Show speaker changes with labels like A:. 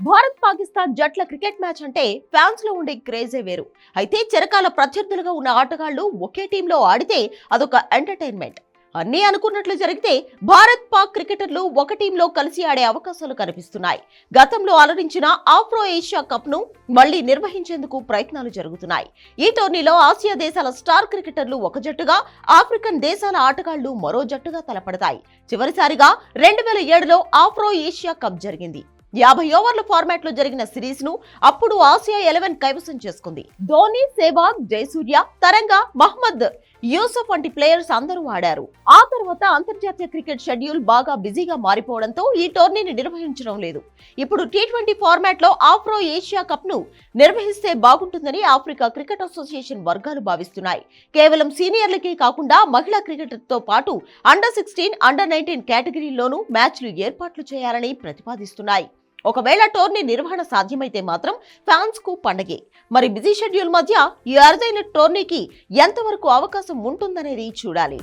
A: భారత్ పాకిస్తాన్ జట్ల cricket match అంటే fans లో ఉండే క్రేజే వేరు. అయితే చిరకాల ప్రత్యర్థులుగా ఉన్న ఆటగాళ్లు ఒకే టీంలో ఆడితే అదొక ఎంటర్టైన్మెంట్. అన్నీ అనుకున్నట్లు జరిగితే భారత్ పాక్ క్రికెటర్లు ఒక టీంలో కలిసి ఆడే అవకాశాలు కనిపిస్తున్నాయి. గతంలో అలరించిన ఆఫ్రో ఏషియా కప్ ను మళ్లీ నిర్వహించేందుకు ప్రయత్నాలు జరుగుతున్నాయి. ఈ టోర్నీలో ఆసియా దేశాల స్టార్ క్రికెటర్లు ఒక జట్టుగా, ఆఫ్రికన్ దేశాల ఆటగాళ్లు మరో జట్టుగా తలపడతాయి. చివరిసారిగా 2007లో ఆఫ్రో ఏషియా కప్ జరిగింది. 50 ఓవర్ల ఫార్మాట్ లో జరిగిన సిరీస్ ను అప్పుడు ఆసియా 11 కైవసం చేసుకుంది. ధోని, సెహ్వాగ్, జయసూర్య, తరంగ, మహ్మద్ యూసఫ్ వంటి ప్లేయర్స్ అందరూ ఆడారు. ఆ తర్వాత అంతర్జాతీయ క్రికెట్ షెడ్యూల్ బాగా బిజీగా మారిపోవడంతో ఈ టోర్నీని నిర్వహించడం లేదు. ఇప్పుడు T20 ఫార్మాట్ లో ఆఫ్రో ఏషియా కప్ ను నిర్వహిస్తే బాగుంటుందని ఆఫ్రికా క్రికెట్ అసోసియేషన్ వర్గాలు భావిస్తున్నాయి. కేవలం సీనియర్లకే కాకుండా మహిళా క్రికెటర్తో పాటు అండర్-16, అండర్-19 కేటగిరీల్లోనూ మ్యాచ్లు ఏర్పాట్లు చేయాలని ప్రతిపాదిస్తున్నాయి. ఒకవేళ టోర్నీ నిర్వహణ సాధ్యమైతే మాత్రం ఫ్యాన్స్ కు పండగే. మరి బిజీ షెడ్యూల్ మధ్య ఈ అరుదైన టోర్నీకి ఎంతవరకు అవకాశం ఉంటుందనేది చూడాలి.